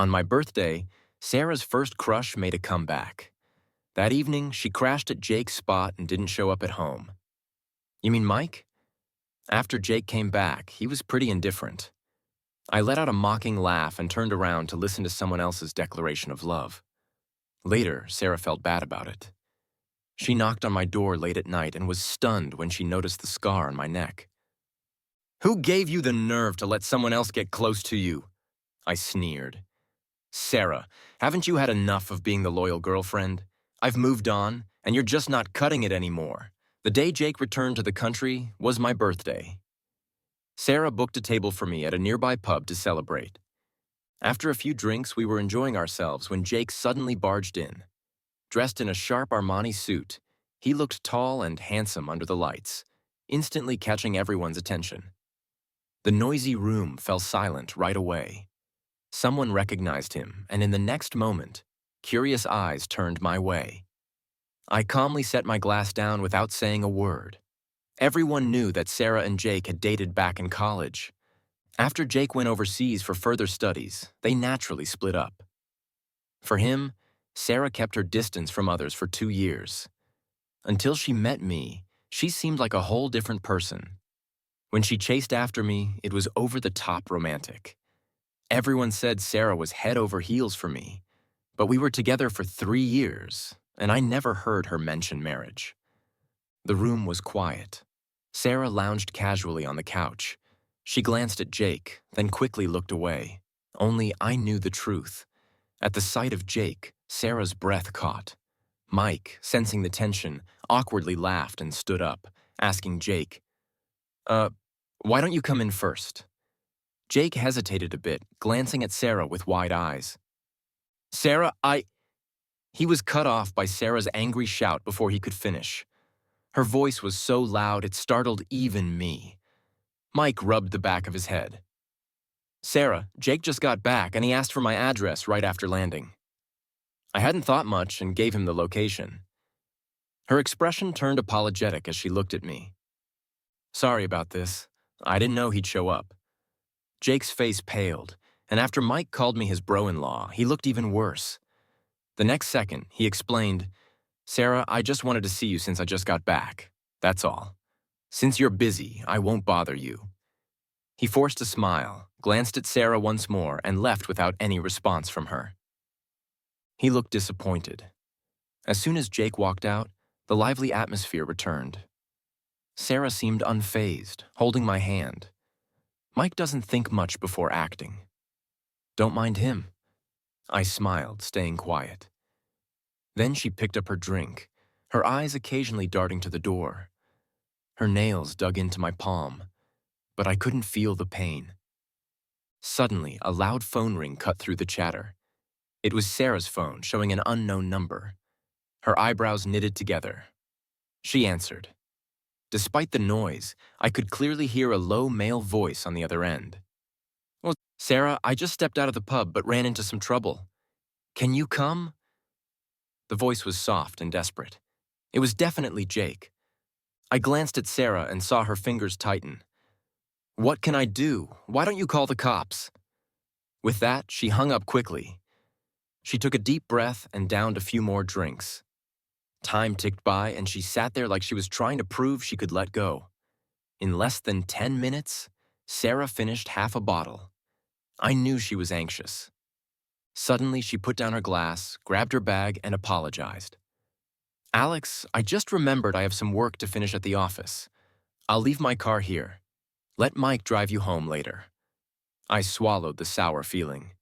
On my birthday, Sarah's first crush made a comeback. That evening, she crashed at Jake's spot and didn't show up at home. You mean Mike? After Jake came back, he was pretty indifferent. I let out a mocking laugh and turned around to listen to someone else's declaration of love. Later, Sarah felt bad about it. She knocked on my door late at night and was stunned when she noticed the scar on my neck. "Who gave you the nerve to let someone else get close to you?" I sneered. "Sarah, haven't you had enough of being the loyal girlfriend? I've moved on, and you're just not cutting it anymore. The day Jake returned to the country was my birthday." Sarah booked a table for me at a nearby pub to celebrate. After a few drinks, we were enjoying ourselves when Jake suddenly barged in. Dressed in a sharp Armani suit, he looked tall and handsome under the lights, instantly catching everyone's attention. The noisy room fell silent right away. Someone recognized him, and in the next moment, curious eyes turned my way. I calmly set my glass down without saying a word. Everyone knew that Sarah and Jake had dated back in college. After Jake went overseas for further studies, they naturally split up. For him, Sarah kept her distance from others for 2 years. Until she met me, she seemed like a whole different person. When she chased after me, it was over-the-top romantic. Everyone said Sarah was head over heels for me, but we were together for 3 years, and I never heard her mention marriage. The room was quiet. Sarah lounged casually on the couch. She glanced at Jake, then quickly looked away. Only I knew the truth. At the sight of Jake, Sarah's breath caught. Mike, sensing the tension, awkwardly laughed and stood up, asking Jake, why don't you come in first?" Jake hesitated a bit, glancing at Sarah with wide eyes. "Sarah, He was cut off by Sarah's angry shout before he could finish. Her voice was so loud it startled even me. Mike rubbed the back of his head. "Sarah, Jake just got back and he asked for my address right after landing." I hadn't thought much and gave him the location. Her expression turned apologetic as she looked at me. "Sorry about this. I didn't know he'd show up." Jake's face paled, and after Mike called me his bro-in-law, he looked even worse. The next second, he explained, "Sarah, I just wanted to see you since I just got back. That's all. Since you're busy, I won't bother you." He forced a smile, glanced at Sarah once more, and left without any response from her. He looked disappointed. As soon as Jake walked out, the lively atmosphere returned. Sarah seemed unfazed, holding my hand. Mike doesn't think much before acting. "Don't mind him." I smiled, staying quiet. Then she picked up her drink, her eyes occasionally darting to the door. Her nails dug into my palm, but I couldn't feel the pain. Suddenly, a loud phone ring cut through the chatter. It was Sarah's phone, showing an unknown number. Her eyebrows knitted together. She answered. Despite the noise, I could clearly hear a low male voice on the other end. "Well, Sarah, I just stepped out of the pub but ran into some trouble. Can you come?" The voice was soft and desperate. It was definitely Jake. I glanced at Sarah and saw her fingers tighten. "What can I do? Why don't you call the cops?" With that, she hung up quickly. She took a deep breath and downed a few more drinks. Time ticked by and she sat there like she was trying to prove she could let go. In less than 10 minutes, Sarah finished half a bottle. I knew she was anxious. Suddenly, she put down her glass, grabbed her bag, and apologized. "Alex, I just remembered I have some work to finish at the office. I'll leave my car here. Let Mike drive you home later." I swallowed the sour feeling.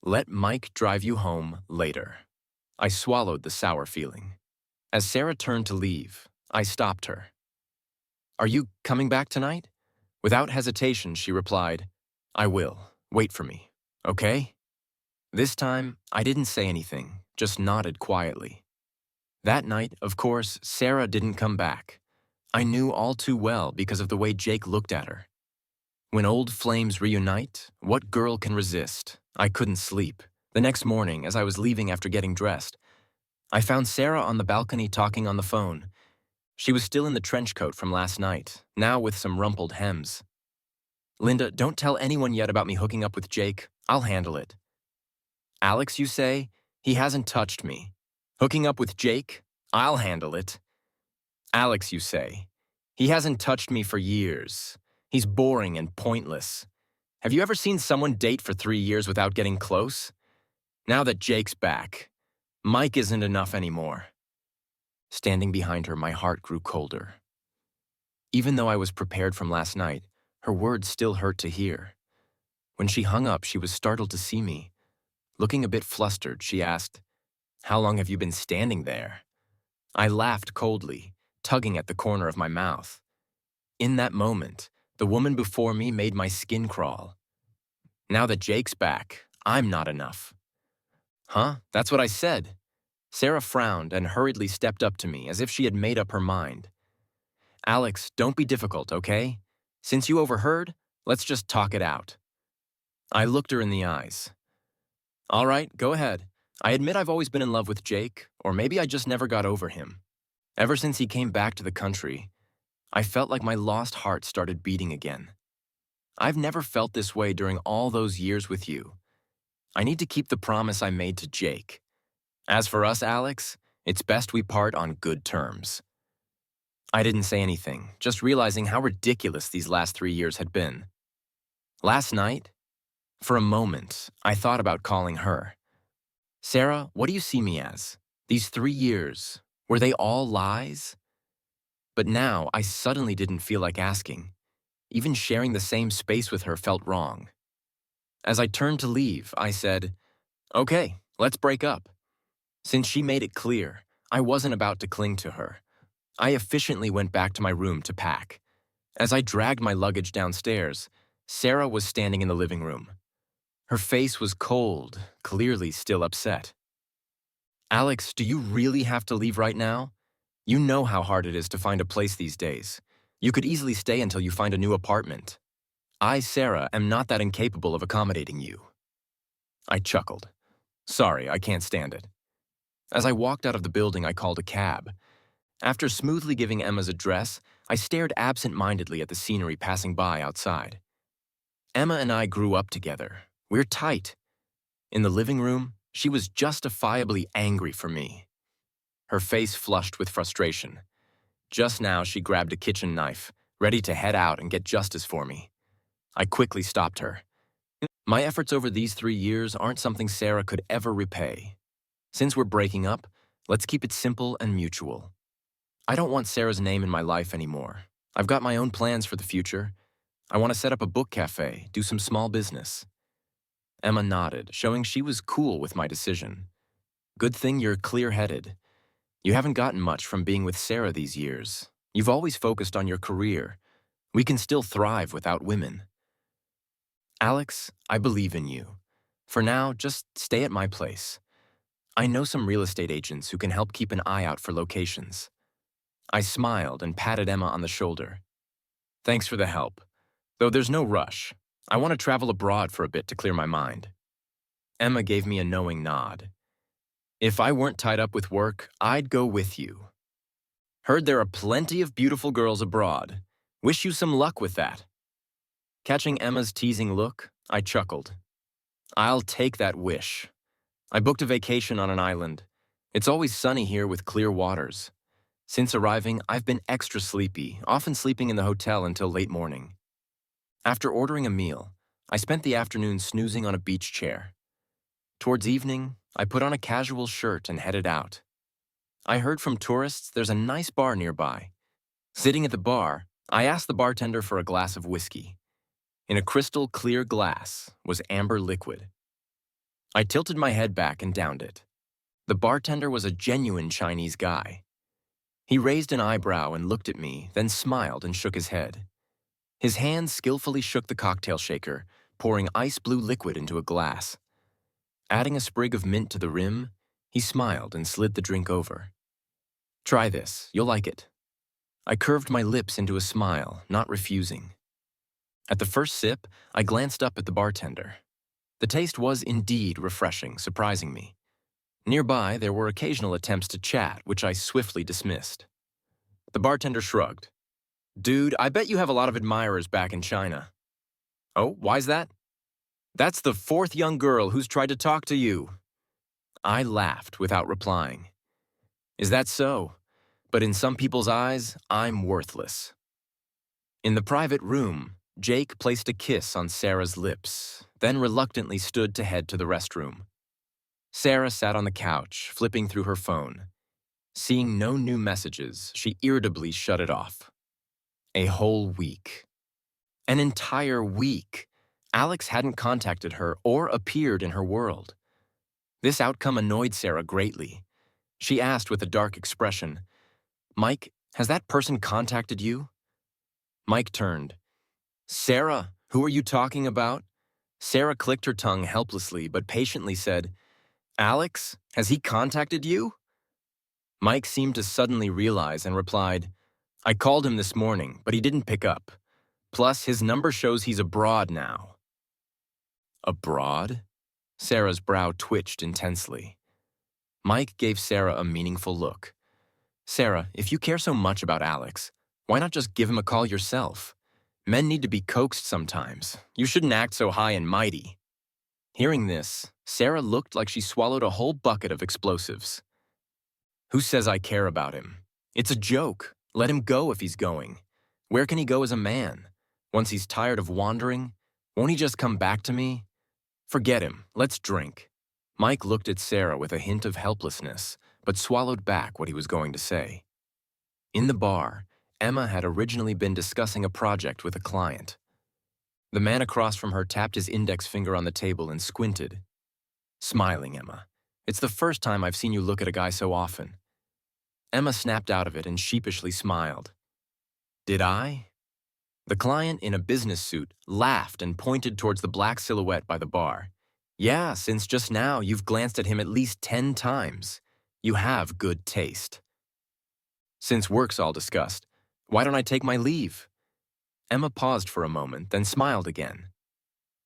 Let Mike drive you home later. I swallowed the sour feeling. As Sarah turned to leave, I stopped her. "Are you coming back tonight?" Without hesitation, she replied, "I will. Wait for me. Okay?" This time, I didn't say anything, just nodded quietly. That night, of course, Sarah didn't come back. I knew all too well because of the way Jake looked at her. When old flames reunite, what girl can resist? I couldn't sleep. The next morning, as I was leaving after getting dressed, I found Sarah on the balcony talking on the phone. She was still in the trench coat from last night, now with some rumpled hems. "Linda, don't tell anyone yet about me hooking up with Jake. I'll handle it." Alex, you say? He hasn't touched me. Hooking up with Jake? I'll handle it. Alex, you say? He hasn't touched me for years. He's boring and pointless. Have you ever seen someone date for 3 years without getting close? Now that Jake's back, Mike isn't enough anymore. Standing behind her, my heart grew colder. Even though I was prepared from last night, her words still hurt to hear. When she hung up, she was startled to see me. Looking a bit flustered, she asked, "How long have you been standing there?" I laughed coldly, tugging at the corner of my mouth. In that moment, the woman before me made my skin crawl. Now that Jake's back, I'm not enough. Huh? That's what I said. Sarah frowned and hurriedly stepped up to me as if she had made up her mind. Alex, don't be difficult, okay? Since you overheard, let's just talk it out. I looked her in the eyes. All right, go ahead. I admit I've always been in love with Jake, or maybe I just never got over him. Ever since he came back to the country, I felt like my lost heart started beating again. I've never felt this way during all those years with you. I need to keep the promise I made to Jake. As for us, Alex, it's best we part on good terms. I didn't say anything, just realizing how ridiculous these last 3 years had been. Last night, for a moment, I thought about calling her. Sarah, what do you see me as? These 3 years, were they all lies? But now, I suddenly didn't feel like asking. Even sharing the same space with her felt wrong. As I turned to leave, I said, "Okay, let's break up." Since she made it clear, I wasn't about to cling to her. I efficiently went back to my room to pack. As I dragged my luggage downstairs, Sarah was standing in the living room. Her face was cold, clearly still upset. Alex, do you really have to leave right now? You know how hard it is to find a place these days. You could easily stay until you find a new apartment. I, Sarah, am not that incapable of accommodating you. I chuckled. Sorry, I can't stand it. As I walked out of the building, I called a cab. After smoothly giving Emma's address, I stared absent-mindedly at the scenery passing by outside. Emma and I grew up together. We're tight. In the living room, she was justifiably angry for me. Her face flushed with frustration. Just now, she grabbed a kitchen knife, ready to head out and get justice for me. I quickly stopped her. My efforts over these 3 years aren't something Sarah could ever repay. Since we're breaking up, let's keep it simple and mutual. I don't want Sarah's name in my life anymore. I've got my own plans for the future. I want to set up a book cafe, do some small business. Emma nodded, showing she was cool with my decision. Good thing you're clear-headed. You haven't gotten much from being with Sarah these years. You've always focused on your career. We can still thrive without women. Alex, I believe in you. For now, just stay at my place. I know some real estate agents who can help keep an eye out for locations. I smiled and patted Emma on the shoulder. Thanks for the help. Though there's no rush. I want to travel abroad for a bit to clear my mind. Emma gave me a knowing nod. If I weren't tied up with work, I'd go with you. Heard there are plenty of beautiful girls abroad. Wish you some luck with that. Catching Emma's teasing look, I chuckled. I'll take that wish. I booked a vacation on an island. It's always sunny here with clear waters. Since arriving, I've been extra sleepy, often sleeping in the hotel until late morning. After ordering a meal, I spent the afternoon snoozing on a beach chair. Towards evening, I put on a casual shirt and headed out. I heard from tourists there's a nice bar nearby. Sitting at the bar, I asked the bartender for a glass of whiskey. In a crystal clear glass was amber liquid. I tilted my head back and downed it. The bartender was a genuine Chinese guy. He raised an eyebrow and looked at me, then smiled and shook his head. His hand skillfully shook the cocktail shaker, pouring ice blue liquid into a glass. Adding a sprig of mint to the rim, he smiled and slid the drink over. Try this, you'll like it. I curved my lips into a smile, not refusing. At the first sip, I glanced up at the bartender. The taste was indeed refreshing, surprising me. Nearby, there were occasional attempts to chat, which I swiftly dismissed. The bartender shrugged. Dude, I bet you have a lot of admirers back in China. Oh, why's that? That's the fourth young girl who's tried to talk to you. I laughed without replying. Is that so? But in some people's eyes, I'm worthless. In the private room, Jake placed a kiss on Sarah's lips, then reluctantly stood to head to the restroom. Sarah sat on the couch, flipping through her phone. Seeing no new messages, she irritably shut it off. A whole week. An entire week. Alex hadn't contacted her or appeared in her world. This outcome annoyed Sarah greatly. She asked with a dark expression, "Mike, has that person contacted you?" Mike turned. "Sarah, who are you talking about?" Sarah clicked her tongue helplessly but patiently said, "Alex, has he contacted you?" Mike seemed to suddenly realize and replied, "I called him this morning, but he didn't pick up. Plus, his number shows he's abroad now." Abroad? Sarah's brow twitched intensely. Mike gave Sarah a meaningful look. "Sarah, if you care so much about Alex, why not just give him a call yourself? Men need to be coaxed sometimes. You shouldn't act so high and mighty." Hearing this, Sarah looked like she swallowed a whole bucket of explosives. "Who says I care about him? It's a joke. Let him go if he's going. Where can he go as a man? Once he's tired of wandering, won't he just come back to me? Forget him. Let's drink." Mike looked at Sarah with a hint of helplessness, but swallowed back what he was going to say. In the bar, Emma had originally been discussing a project with a client. The man across from her tapped his index finger on the table and squinted. "Smiling, Emma. It's the first time I've seen you look at a guy so often." Emma snapped out of it and sheepishly smiled. "Did I?" The client in a business suit laughed and pointed towards the black silhouette by the bar. "Yeah, since just now you've glanced at him at least 10 times. You have good taste." "Since work's all discussed, why don't I take my leave?" Emma paused for a moment, then smiled again.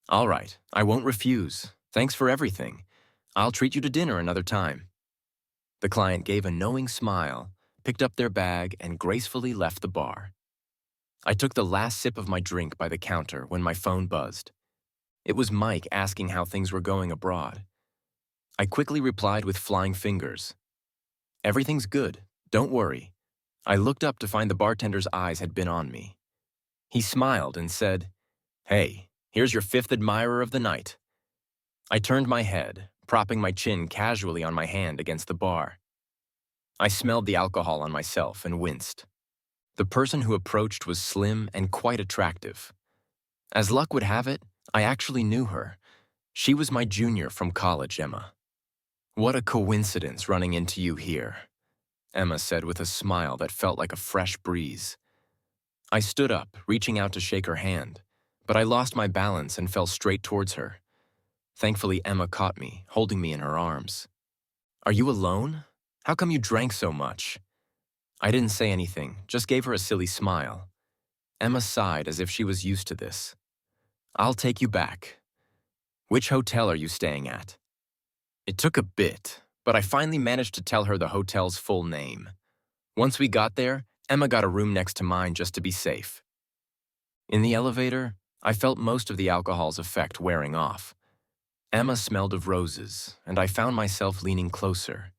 "All right, I won't refuse. Thanks for everything. I'll treat you to dinner another time." The client gave a knowing smile, picked up their bag, and gracefully left the bar. I took the last sip of my drink by the counter when my phone buzzed. It was Mike asking how things were going abroad. I quickly replied with flying fingers. "Everything's good. Don't worry." I looked up to find the bartender's eyes had been on me. He smiled and said, "Hey, here's your fifth admirer of the night." I turned my head, propping my chin casually on my hand against the bar. I smelled the alcohol on myself and winced. The person who approached was slim and quite attractive. As luck would have it, I actually knew her. She was my junior from college, Emma. "What a coincidence running into you here," Emma said with a smile that felt like a fresh breeze. I stood up, reaching out to shake her hand, but I lost my balance and fell straight towards her. Thankfully, Emma caught me, holding me in her arms. "Are you alone? How come you drank so much?" I didn't say anything, just gave her a silly smile. Emma sighed as if she was used to this. "I'll take you back. Which hotel are you staying at?" It took a bit, but I finally managed to tell her the hotel's full name. Once we got there, Emma got a room next to mine just to be safe. In the elevator, I felt most of the alcohol's effect wearing off. Emma smelled of roses, and I found myself leaning closer.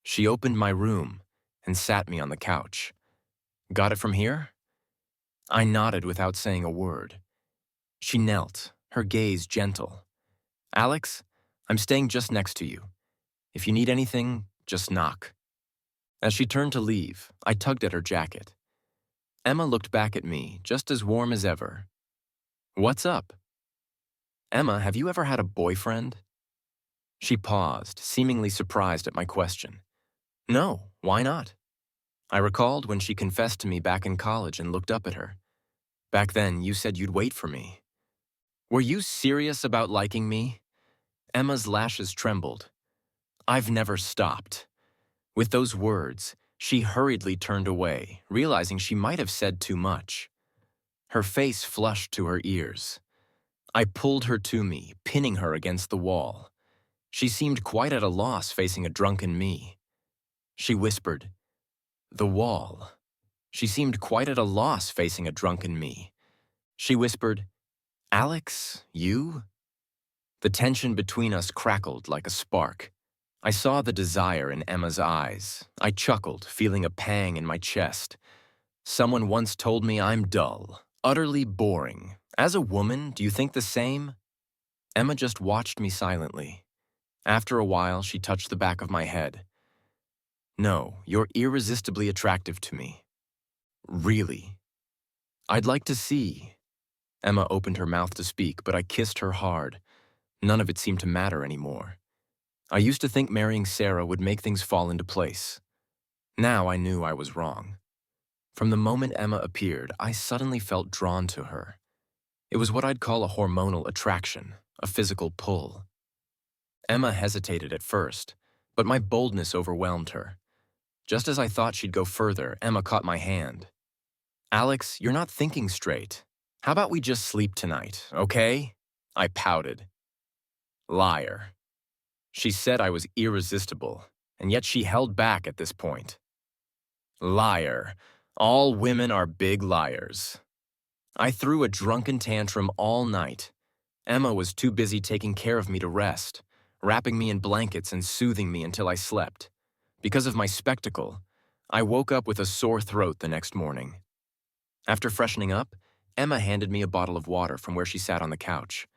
She opened my room and sat me on the couch. "Got it from here?" I nodded without saying a word. She knelt, her gaze gentle. "Alex, I'm staying just next to you. If you need anything, just knock." As she turned to leave, I tugged at her jacket. Emma looked back at me, just as warm as ever. "What's up?" "Emma, have you ever had a boyfriend?" She paused, seemingly surprised at my question. "No, why not?" I recalled when she confessed to me back in college and looked up at her. "Back then, you said you'd wait for me." "Were you serious about liking me?" Emma's lashes trembled. "I've never stopped." With those words, she hurriedly turned away, realizing she might have said too much. Her face flushed to her ears. I pulled her to me, pinning her against the wall. She seemed quite at a loss facing a drunken me. She whispered, "The wall." She seemed quite at a loss facing a drunken me. She whispered, "Alex, you?" The tension between us crackled like a spark. I saw the desire in Emma's eyes. I chuckled, feeling a pang in my chest. Someone once told me I'm dull, utterly boring. As a woman, do you think the same? Emma just watched me silently. After a while, she touched the back of my head. No, you're irresistibly attractive to me. Really? I'd like to see. Emma opened her mouth to speak, but I kissed her hard. None of it seemed to matter anymore. I used to think marrying Sarah would make things fall into place. Now I knew I was wrong. From the moment Emma appeared, I suddenly felt drawn to her. It was what I'd call a hormonal attraction, a physical pull. Emma hesitated at first, but my boldness overwhelmed her. Just as I thought she'd go further, Emma caught my hand. Alex, you're not thinking straight. How about we just sleep tonight, okay? I pouted. Liar. She said I was irresistible, and yet she held back at this point. Liar. All women are big liars. I threw a drunken tantrum all night. Emma was too busy taking care of me to rest, wrapping me in blankets and soothing me until I slept. Because of my spectacle, I woke up with a sore throat the next morning. After freshening up, Emma handed me a bottle of water from where she sat on the couch.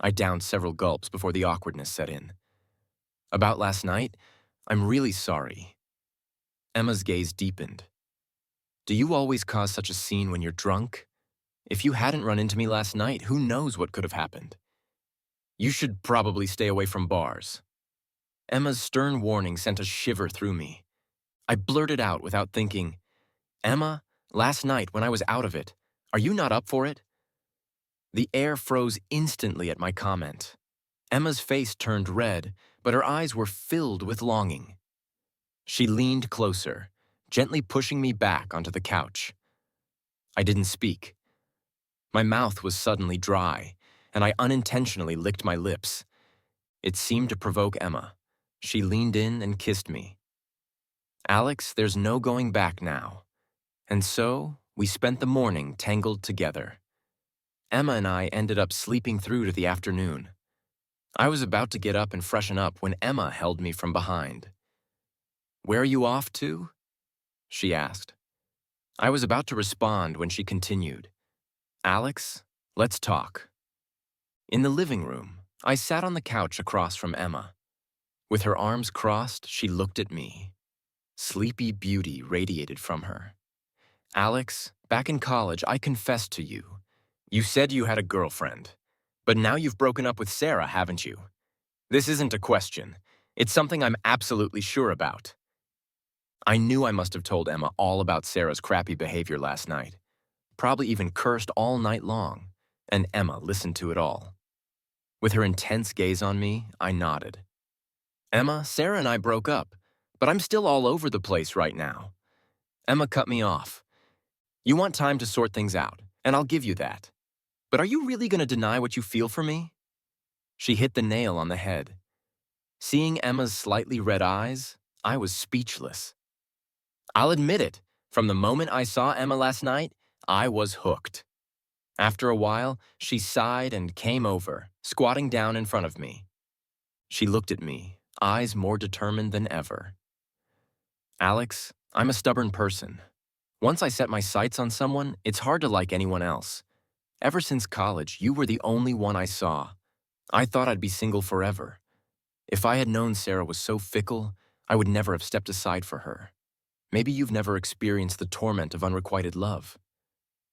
I downed several gulps before the awkwardness set in. About last night, I'm really sorry. Emma's gaze deepened. Do you always cause such a scene when you're drunk? If you hadn't run into me last night, who knows what could have happened? You should probably stay away from bars. Emma's stern warning sent a shiver through me. I blurted out without thinking, Emma, last night when I was out of it, are you not up for it? The air froze instantly at my comment. Emma's face turned red, but her eyes were filled with longing. She leaned closer, gently pushing me back onto the couch. I didn't speak. My mouth was suddenly dry, and I unintentionally licked my lips. It seemed to provoke Emma. She leaned in and kissed me. Alex, there's no going back now. And so, we spent the morning tangled together. Emma and I ended up sleeping through to the afternoon. I was about to get up and freshen up when Emma held me from behind. Where are you off to? She asked. I was about to respond when she continued. Alex, let's talk. In the living room, I sat on the couch across from Emma. With her arms crossed, she looked at me. Sleepy beauty radiated from her. Alex, back in college, I confessed to you. You said you had a girlfriend. But now you've broken up with Sarah, haven't you? This isn't a question. It's something I'm absolutely sure about. I knew I must have told Emma all about Sarah's crappy behavior last night. Probably even cursed all night long. And Emma listened to it all. With her intense gaze on me, I nodded. Emma, Sarah and I broke up, but I'm still all over the place right now. Emma cut me off. You want time to sort things out, and I'll give you that. But are you really going to deny what you feel for me? She hit the nail on the head. Seeing Emma's slightly red eyes, I was speechless. I'll admit it, from the moment I saw Emma last night, I was hooked. After a while, she sighed and came over, squatting down in front of me. She looked at me, eyes more determined than ever. Alex, I'm a stubborn person. Once I set my sights on someone, it's hard to like anyone else. Ever since college, you were the only one I saw. I thought I'd be single forever. If I had known Sarah was so fickle, I would never have stepped aside for her. Maybe you've never experienced the torment of unrequited love.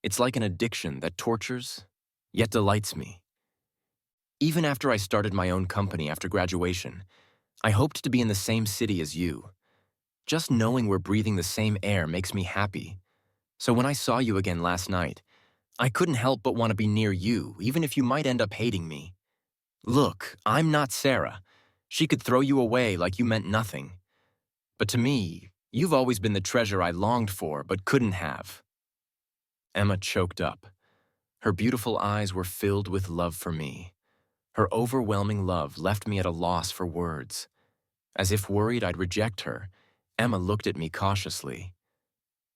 It's like an addiction that tortures, yet delights me. Even after I started my own company after graduation, I hoped to be in the same city as you. Just knowing we're breathing the same air makes me happy. So when I saw you again last night, I couldn't help but want to be near you, even if you might end up hating me. Look, I'm not Sarah. She could throw you away like you meant nothing. But to me, you've always been the treasure I longed for but couldn't have. Emma choked up. Her beautiful eyes were filled with love for me. Her overwhelming love left me at a loss for words. As if worried I'd reject her, Emma looked at me cautiously.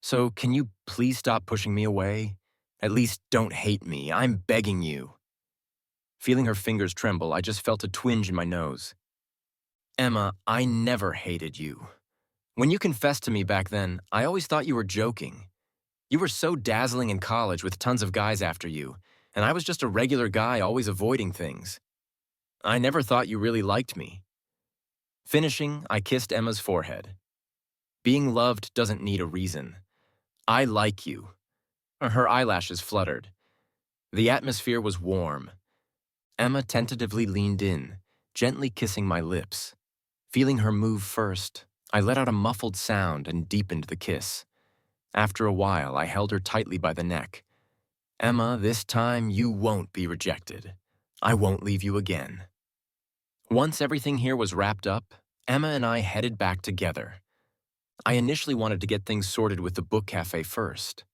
So can you please stop pushing me away? At least don't hate me, I'm begging you. Feeling her fingers tremble, I just felt a twinge in my nose. Emma, I never hated you. When you confessed to me back then, I always thought you were joking. You were so dazzling in college with tons of guys after you, and I was just a regular guy always avoiding things. I never thought you really liked me. Finishing, I kissed Emma's forehead. Being loved doesn't need a reason. I like you. Her eyelashes fluttered. The atmosphere was warm. Emma tentatively leaned in, gently kissing my lips. Feeling her move first, I let out a muffled sound and deepened the kiss. After a while, I held her tightly by the neck. Emma, this time you won't be rejected. I won't leave you again. Once everything here was wrapped up, Emma and I headed back together. I initially wanted to get things sorted with the book cafe first.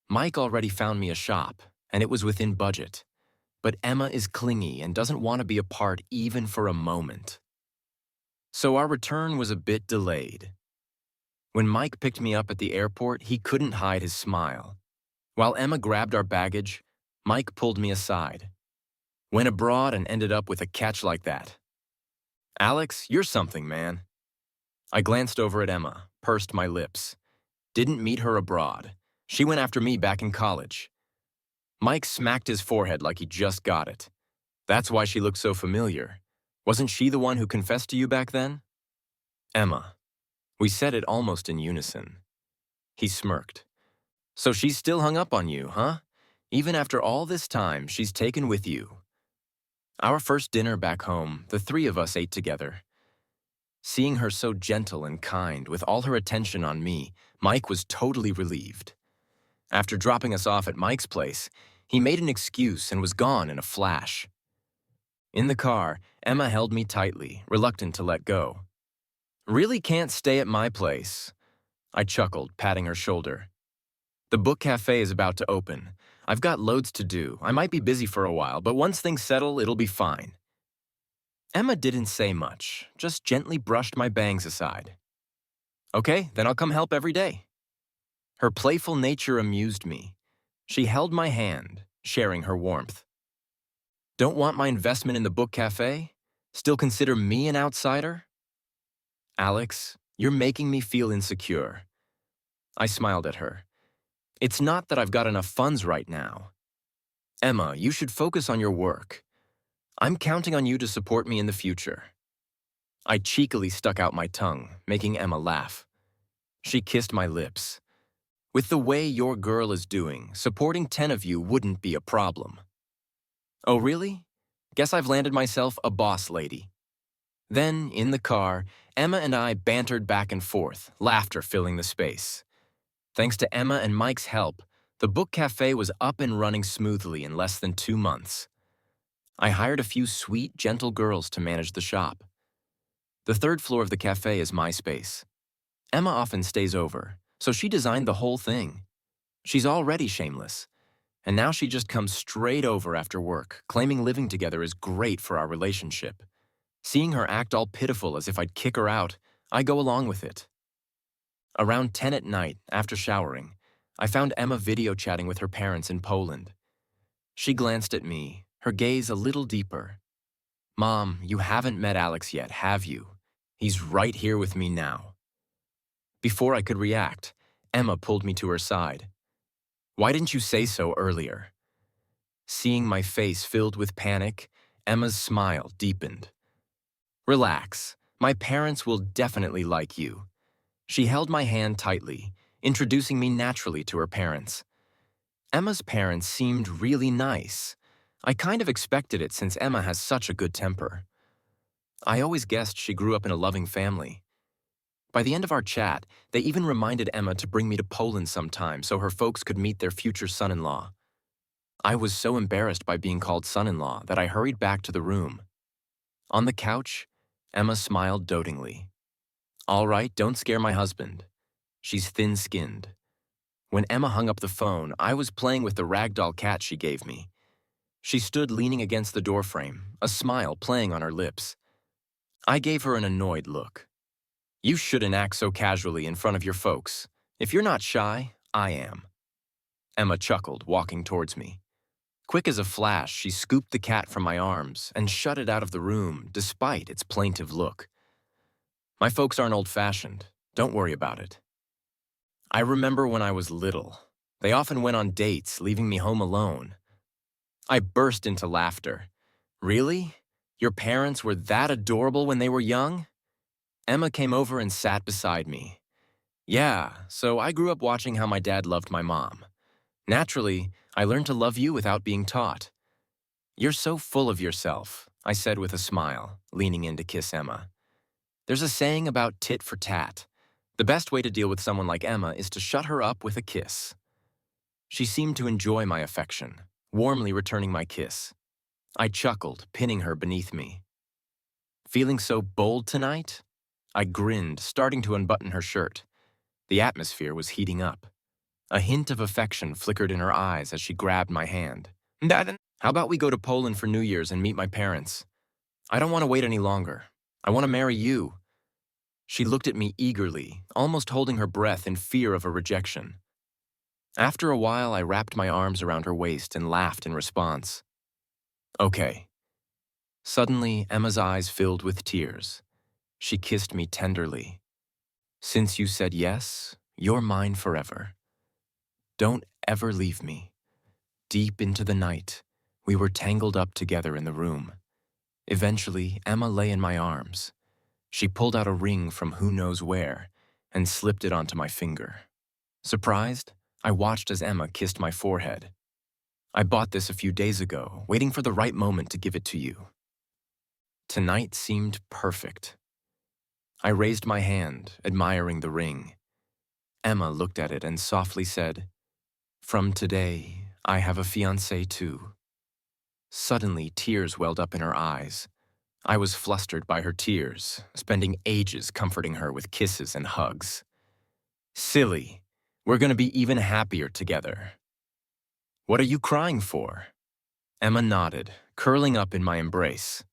Mike already found me a shop, and it was within budget. But Emma is clingy and doesn't want to be apart even for a moment. So our return was a bit delayed. When Mike picked me up at the airport, he couldn't hide his smile. While Emma grabbed our baggage, Mike pulled me aside. Went abroad and ended up with a catch like that. Alex, you're something, man. I glanced over at Emma, pursed my lips. Didn't meet her abroad. She went after me back in college. Mike smacked his forehead like he just got it. That's why she looked so familiar. Wasn't she the one who confessed to you back then? Emma. We said it almost in unison. He smirked. So she's still hung up on you, huh? Even after all this time, she's taken with you. Our first dinner back home, the three of us ate together. Seeing her so gentle and kind, with all her attention on me, Mike was totally relieved. After dropping us off at Mike's place, he made an excuse and was gone in a flash. In the car, Emma held me tightly, reluctant to let go. Really can't stay at my place. I chuckled, patting her shoulder. The book cafe is about to open. I've got loads to do. I might be busy for a while, but once things settle, it'll be fine. Emma didn't say much, just gently brushed my bangs aside. Okay, then I'll come help every day. Her playful nature amused me. She held my hand, sharing her warmth. Don't want my investment in the book cafe? Still consider me an outsider? Alex, you're making me feel insecure. I smiled at her. It's not that I've got enough funds right now. Emma, you should focus on your work. I'm counting on you to support me in the future. I cheekily stuck out my tongue, making Emma laugh. She kissed my lips. With the way your girl is doing, supporting 10 of you wouldn't be a problem. Oh, really? Guess I've landed myself a boss lady. Then, in the car, Emma and I bantered back and forth, laughter filling the space. Thanks to Emma and Mike's help, the book cafe was up and running smoothly in less than 2 months. I hired a few sweet, gentle girls to manage the shop. The third floor of the cafe is my space. Emma often stays over, so she designed the whole thing. She's already shameless, and now she just comes straight over after work, claiming living together is great for our relationship. Seeing her act all pitiful as if I'd kick her out, I go along with it. Around 10 at night, after showering, I found Emma video chatting with her parents in Poland. She glanced at me, her gaze a little deeper. Mom, you haven't met Alex yet, have you? He's right here with me now. Before I could react, Emma pulled me to her side. Why didn't you say so earlier? Seeing my face filled with panic, Emma's smile deepened. Relax, my parents will definitely like you. She held my hand tightly, introducing me naturally to her parents. Emma's parents seemed really nice. I kind of expected it since Emma has such a good temper. I always guessed she grew up in a loving family. By the end of our chat, they even reminded Emma to bring me to Poland sometime so her folks could meet their future son-in-law. I was so embarrassed by being called son-in-law that I hurried back to the room. On the couch, Emma smiled dotingly. All right, don't scare my husband. She's thin-skinned. When Emma hung up the phone, I was playing with the ragdoll cat she gave me. She stood leaning against the doorframe, a smile playing on her lips. I gave her an annoyed look. You shouldn't act so casually in front of your folks. If you're not shy, I am. Emma chuckled, walking towards me. Quick as a flash, she scooped the cat from my arms and shut it out of the room despite its plaintive look. My folks aren't old-fashioned. Don't worry about it. I remember when I was little. They often went on dates, leaving me home alone. I burst into laughter. Really? Your parents were that adorable when they were young? Emma came over and sat beside me. Yeah, so I grew up watching how my dad loved my mom. Naturally, I learned to love you without being taught. You're so full of yourself, I said with a smile, leaning in to kiss Emma. There's a saying about tit for tat. The best way to deal with someone like Emma is to shut her up with a kiss. She seemed to enjoy my affection, warmly returning my kiss. I chuckled, pinning her beneath me. Feeling so bold tonight? I grinned, starting to unbutton her shirt. The atmosphere was heating up. A hint of affection flickered in her eyes as she grabbed my hand. How about we go to Poland for New Year's and meet my parents? I don't want to wait any longer. I want to marry you. She looked at me eagerly, almost holding her breath in fear of a rejection. After a while, I wrapped my arms around her waist and laughed in response. Okay. Suddenly, Emma's eyes filled with tears. She kissed me tenderly. Since you said yes, you're mine forever. Don't ever leave me. Deep into the night, we were tangled up together in the room. Eventually, Emma lay in my arms. She pulled out a ring from who knows where and slipped it onto my finger. Surprised, I watched as Emma kissed my forehead. I bought this a few days ago, waiting for the right moment to give it to you. Tonight seemed perfect. I raised my hand, admiring the ring. Emma looked at it and softly said, "From today, I have a fiancé too." Suddenly, tears welled up in her eyes. I was flustered by her tears, spending ages comforting her with kisses and hugs. Silly, we're going to be even happier together. What are you crying for? Emma nodded, curling up in my embrace.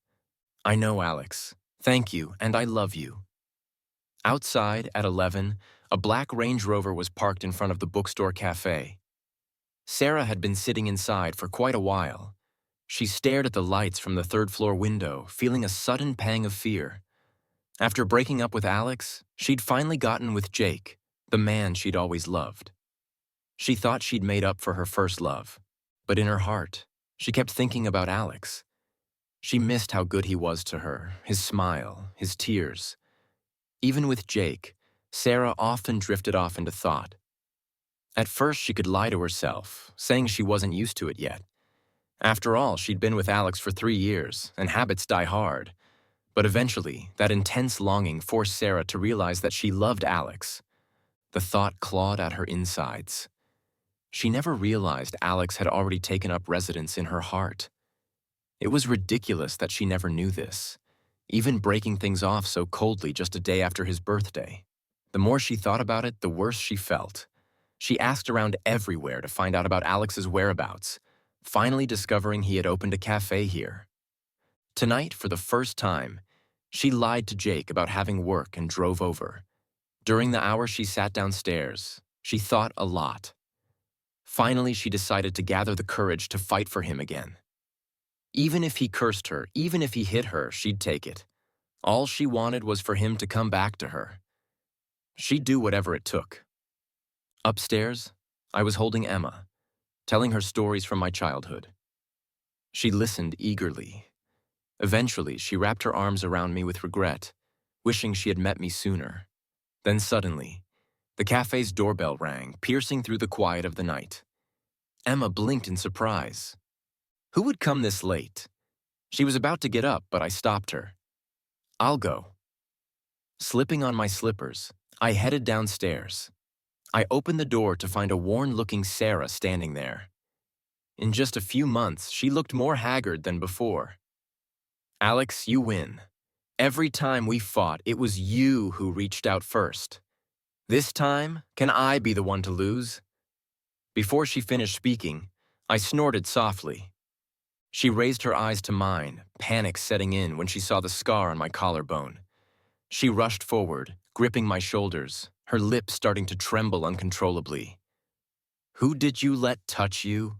I know, Alex. Thank you, and I love you. Outside, at 11, a black Range Rover was parked in front of the bookstore cafe. Sarah had been sitting inside for quite a while. She stared at the lights from the third-floor window, feeling a sudden pang of fear. After breaking up with Alex, she'd finally gotten with Jake, the man she'd always loved. She thought she'd made up for her first love, but in her heart, she kept thinking about Alex. She missed how good he was to her, his smile, his tears. Even with Jake, Sarah often drifted off into thought. At first, she could lie to herself, saying she wasn't used to it yet. After all, she'd been with Alex for 3 years, and habits die hard. But eventually, that intense longing forced Sarah to realize that she loved Alex. The thought clawed at her insides. She never realized Alex had already taken up residence in her heart. It was ridiculous that she never knew this, even breaking things off so coldly just a day after his birthday. The more she thought about it, the worse she felt. She asked around everywhere to find out about Alex's whereabouts, finally discovering he had opened a cafe here. Tonight, for the first time, she lied to Jake about having work and drove over. During the hour she sat downstairs, she thought a lot. Finally, she decided to gather the courage to fight for him again. Even if he cursed her, even if he hit her, she'd take it. All she wanted was for him to come back to her. She'd do whatever it took. Upstairs, I was holding Emma, telling her stories from my childhood. She listened eagerly. Eventually, she wrapped her arms around me with regret, wishing she had met me sooner. Then suddenly, the cafe's doorbell rang, piercing through the quiet of the night. Emma blinked in surprise. Who would come this late? She was about to get up, but I stopped her. I'll go. Slipping on my slippers, I headed downstairs. I opened the door to find a worn-looking Sarah standing there. In just a few months, she looked more haggard than before. Alex, you win. Every time we fought, it was you who reached out first. This time, can I be the one to lose? Before she finished speaking, I snorted softly. She raised her eyes to mine, panic setting in when she saw the scar on my collarbone. She rushed forward, gripping my shoulders, her lips starting to tremble uncontrollably. Who did you let touch you?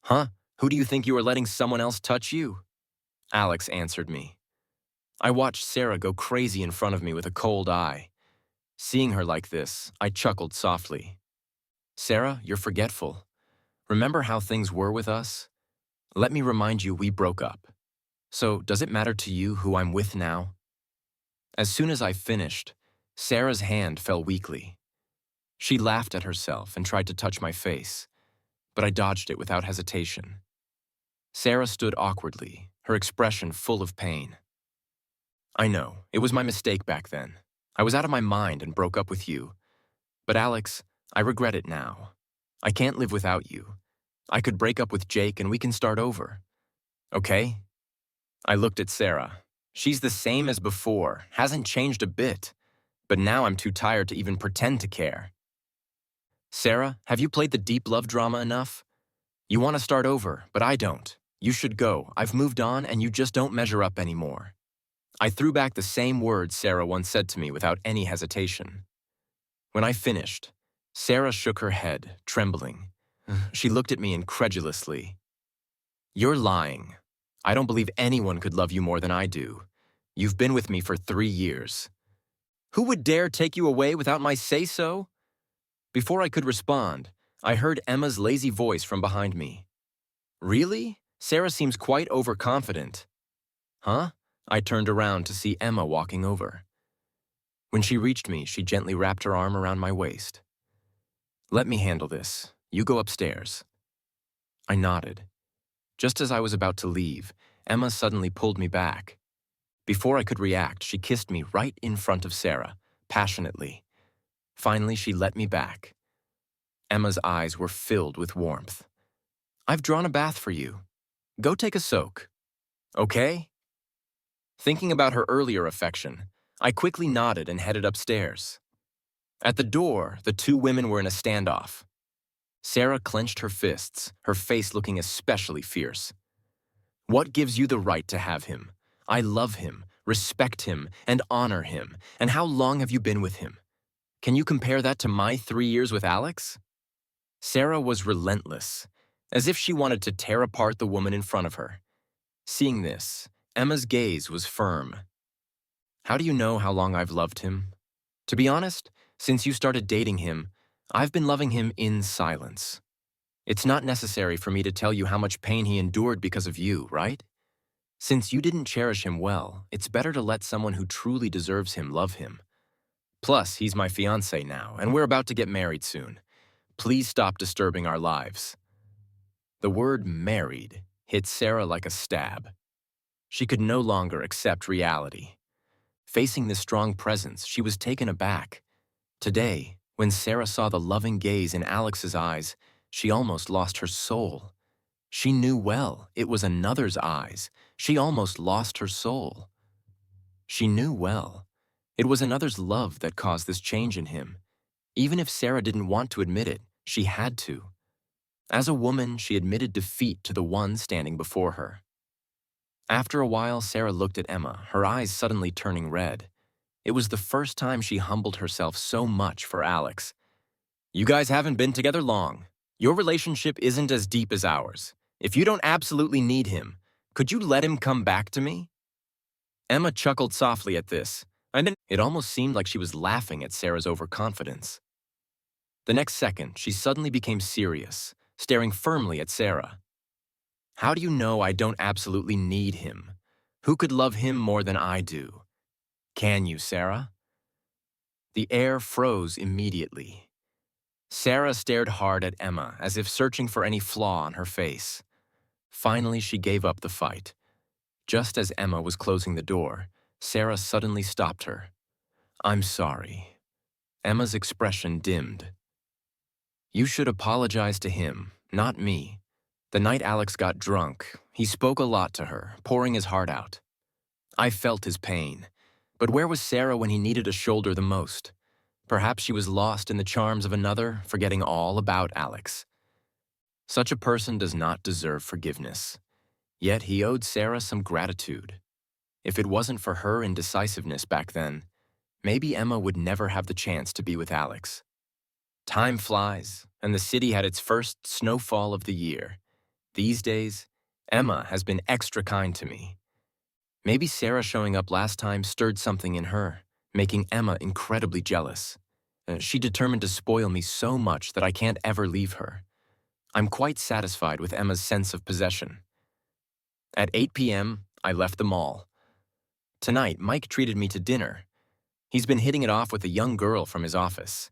Huh? Who do you think you are letting someone else touch you? Alex answered me. I watched Sarah go crazy in front of me with a cold eye. Seeing her like this, I chuckled softly. Sarah, you're forgetful. Remember how things were with us? Let me remind you we broke up. So, does it matter to you who I'm with now? As soon as I finished, Sarah's hand fell weakly. She laughed at herself and tried to touch my face, but I dodged it without hesitation. Sarah stood awkwardly, her expression full of pain. I know, it was my mistake back then. I was out of my mind and broke up with you. But Alex, I regret it now. I can't live without you. I could break up with Jake and we can start over. Okay? I looked at Sarah. She's the same as before, hasn't changed a bit. But now I'm too tired to even pretend to care. Sarah, have you played the deep love drama enough? You want to start over, but I don't. You should go. I've moved on and you just don't measure up anymore. I threw back the same words Sarah once said to me without any hesitation. When I finished, Sarah shook her head, trembling. She looked at me incredulously. You're lying. I don't believe anyone could love you more than I do. You've been with me for 3 years. Who would dare take you away without my say-so? Before I could respond, I heard Emma's lazy voice from behind me. Really? Sarah seems quite overconfident. Huh? I turned around to see Emma walking over. When she reached me, she gently wrapped her arm around my waist. Let me handle this. You go upstairs. I nodded. Just as I was about to leave, Emma suddenly pulled me back. Before I could react, she kissed me right in front of Sarah, passionately. Finally, she let me back. Emma's eyes were filled with warmth. I've drawn a bath for you. Go take a soak. Okay? Thinking about her earlier affection, I quickly nodded and headed upstairs. At the door, the two women were in a standoff. Sarah clenched her fists, her face looking especially fierce. What gives you the right to have him? I love him, respect him, and honor him. And how long have you been with him? Can you compare that to my 3 years with Alex? Sarah was relentless, as if she wanted to tear apart the woman in front of her. Seeing this, Emma's gaze was firm. How do you know how long I've loved him? To be honest, since you started dating him, I've been loving him in silence. It's not necessary for me to tell you how much pain he endured because of you, right? Since you didn't cherish him well, it's better to let someone who truly deserves him love him. Plus, he's my fiancé now, and we're about to get married soon. Please stop disturbing our lives. The word married hit Sarah like a stab. She could no longer accept reality. Facing this strong presence, she was taken aback. Today, when Sarah saw the loving gaze in Alex's eyes, she almost lost her soul. She knew well it was another's eyes. She almost lost her soul. She knew well it was another's love that caused this change in him. Even if Sarah didn't want to admit it, she had to. As a woman, she admitted defeat to the one standing before her. After a while, Sarah looked at Emma, her eyes suddenly turning red. It was the first time she humbled herself so much for Alex. You guys haven't been together long. Your relationship isn't as deep as ours. If you don't absolutely need him, could you let him come back to me? Emma chuckled softly at this, and it almost seemed like she was laughing at Sarah's overconfidence. The next second, she suddenly became serious, staring firmly at Sarah. How do you know I don't absolutely need him? Who could love him more than I do? Can you, Sarah? The air froze immediately. Sarah stared hard at Emma as if searching for any flaw on her face. Finally, she gave up the fight. Just as Emma was closing the door, Sarah suddenly stopped her. I'm sorry. Emma's expression dimmed. You should apologize to him, not me. The night Alex got drunk, he spoke a lot to her, pouring his heart out. I felt his pain. But where was Sarah when he needed a shoulder the most? Perhaps she was lost in the charms of another, forgetting all about Alex. Such a person does not deserve forgiveness. Yet he owed Sarah some gratitude. If it wasn't for her indecisiveness back then, maybe Emma would never have the chance to be with Alex. Time flies, and the city had its first snowfall of the year. These days, Emma has been extra kind to me. Maybe Sarah showing up last time stirred something in her, making Emma incredibly jealous. She determined to spoil me so much that I can't ever leave her. I'm quite satisfied with Emma's sense of possession. At 8 p.m., I left the mall. Tonight, Mike treated me to dinner. He's been hitting it off with a young girl from his office.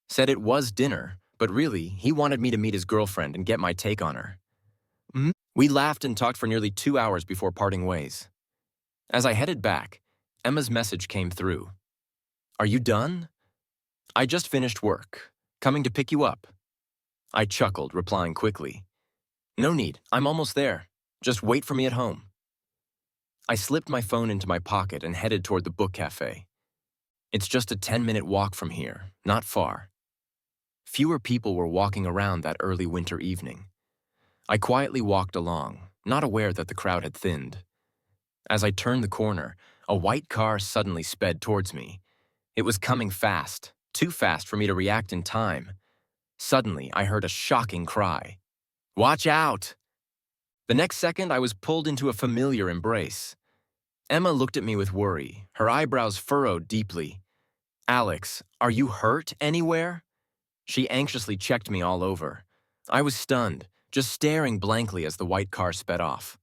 Said it was dinner, but really, he wanted me to meet his girlfriend and get my take on her. We laughed and talked for nearly 2 hours before parting ways. As I headed back, Emma's message came through. "Are you done?" "I just finished work. Coming to pick you up." I chuckled, replying quickly. "No need, I'm almost there. Just wait for me at home." I slipped my phone into my pocket and headed toward the book cafe. It's just a 10-minute walk from here, not far. Fewer people were walking around that early winter evening. I quietly walked along, not aware that the crowd had thinned. As I turned the corner, a white car suddenly sped towards me. It was coming fast, too fast for me to react in time. Suddenly, I heard a shocking cry. "Watch out!" The next second, I was pulled into a familiar embrace. Emma looked at me with worry, her eyebrows furrowed deeply. "Alex, are you hurt anywhere?" She anxiously checked me all over. I was stunned, just staring blankly as the white car sped off.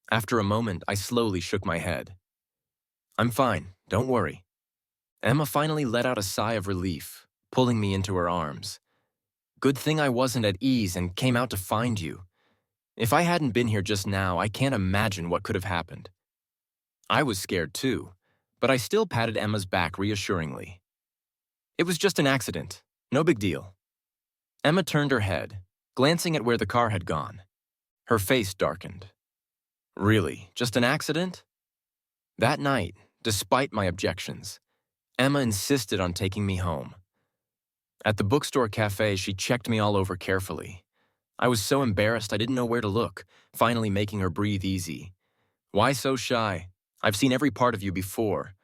After a moment, I slowly shook my head. "I'm fine, don't worry." Emma finally let out a sigh of relief, pulling me into her arms. "Good thing I wasn't at ease and came out to find you. If I hadn't been here just now, I can't imagine what could have happened." I was scared too, but I still patted Emma's back reassuringly. "It was just an accident. No big deal." Emma turned her head, glancing at where the car had gone. Her face darkened. "Really, just an accident?" That night, despite my objections, Emma insisted on taking me home. At the bookstore cafe, she checked me all over carefully. I was so embarrassed I didn't know where to look, finally making her breathe easy. "Why so shy? I've seen every part of you before.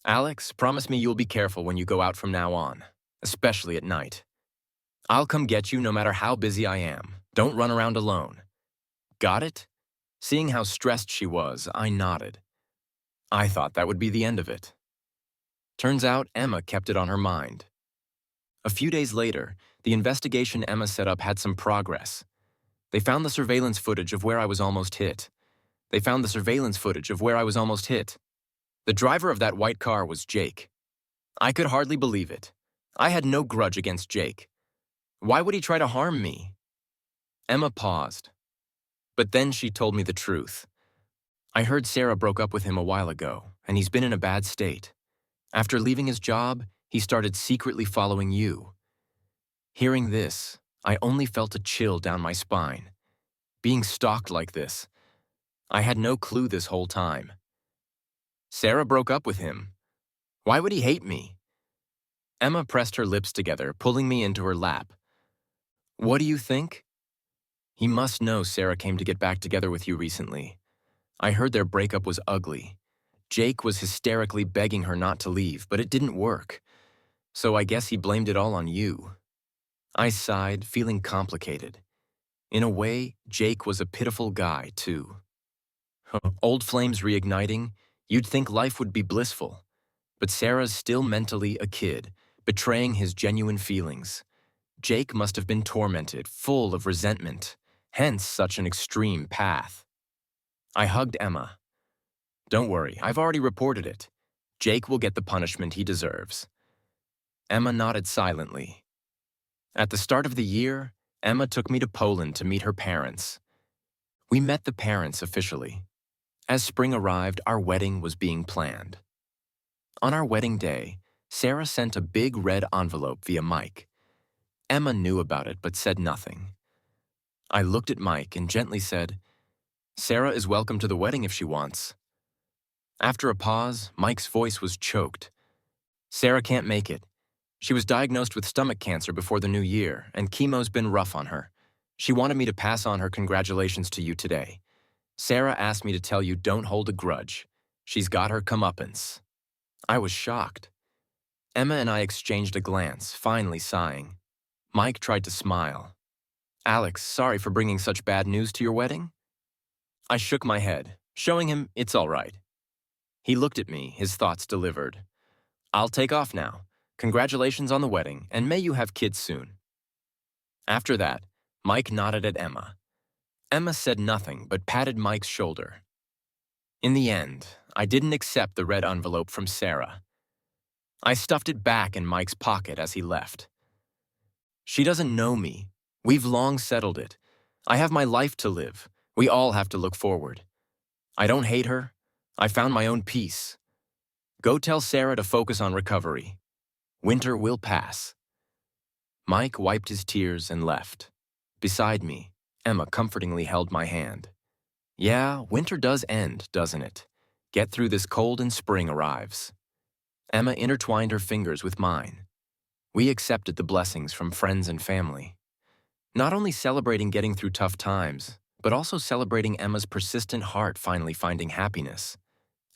Alex, promise me you'll be careful when you go out from now on, especially at night. I'll come get you no matter how busy I am. Don't run around alone. Got it?" Seeing how stressed she was, I nodded. I thought that would be the end of it. Turns out Emma kept it on her mind. A few days later, the investigation Emma set up had some progress. They found the surveillance footage of where I was almost hit. The driver of that white car was Jake. I could hardly believe it. I had no grudge against Jake. Why would he try to harm me? Emma paused. But then she told me the truth. "I heard Sarah broke up with him a while ago, and he's been in a bad state. After leaving his job, he started secretly following you." Hearing this, I only felt a chill down my spine. Being stalked like this, I had no clue this whole time. "Sarah broke up with him. Why would he hate me?" Emma pressed her lips together, pulling me into her lap. "What do you think?" "He must know Sarah came to get back together with you recently. I heard their breakup was ugly. Jake was hysterically begging her not to leave, but it didn't work. So I guess he blamed it all on you." I sighed, feeling complicated. In a way, Jake was a pitiful guy, too. Old flames reigniting, you'd think life would be blissful. But Sarah's still mentally a kid, betraying his genuine feelings. Jake must have been tormented, full of resentment, hence such an extreme path. I hugged Emma. "Don't worry, I've already reported it. Jake will get the punishment he deserves." Emma nodded silently. At the start of the year, Emma took me to Poland to meet her parents. We met the parents officially. As spring arrived, our wedding was being planned. On our wedding day, Sarah sent a big red envelope via Mike. Emma knew about it but said nothing. I looked at Mike and gently said, "Sarah is welcome to the wedding if she wants." After a pause, Mike's voice was choked. "Sarah can't make it. She was diagnosed with stomach cancer before the new year, and chemo's been rough on her. She wanted me to pass on her congratulations to you today. Sarah asked me to tell you don't hold a grudge. She's got her comeuppance." I was shocked. Emma and I exchanged a glance, finally sighing. Mike tried to smile. Alex, sorry for bringing such bad news to your wedding. I shook my head, showing him it's all right. He looked at me, his thoughts delivered. I'll take off now. Congratulations on the wedding, and may you have kids soon. After that, Mike nodded at Emma. Emma said nothing but patted Mike's shoulder. In the end, I didn't accept the red envelope from Sarah. I stuffed it back in Mike's pocket as he left. She doesn't know me. We've long settled it. I have my life to live. We all have to look forward. I don't hate her. I found my own peace. Go tell Sarah to focus on recovery. Winter will pass. Mike wiped his tears and left. Beside me, Emma comfortingly held my hand. Yeah, winter does end, doesn't it? Get through this cold and spring arrives. Emma intertwined her fingers with mine. We accepted the blessings from friends and family. Not only celebrating getting through tough times, but also celebrating Emma's persistent heart finally finding happiness.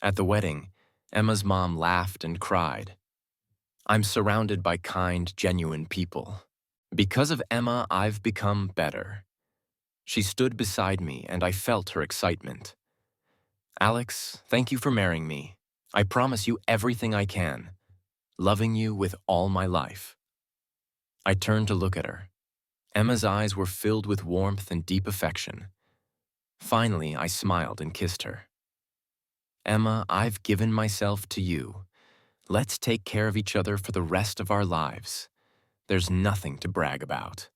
At the wedding, Emma's mom laughed and cried. I'm surrounded by kind, genuine people. Because of Emma, I've become better. She stood beside me, and I felt her excitement. Alex, thank you for marrying me. I promise you everything I can, loving you with all my life. I turned to look at her. Emma's eyes were filled with warmth and deep affection. Finally, I smiled and kissed her. Emma, I've given myself to you. Let's take care of each other for the rest of our lives. There's nothing to brag about.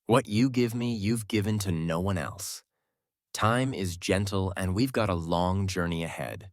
What you give me, you've given to no one else. Time is gentle, and we've got a long journey ahead.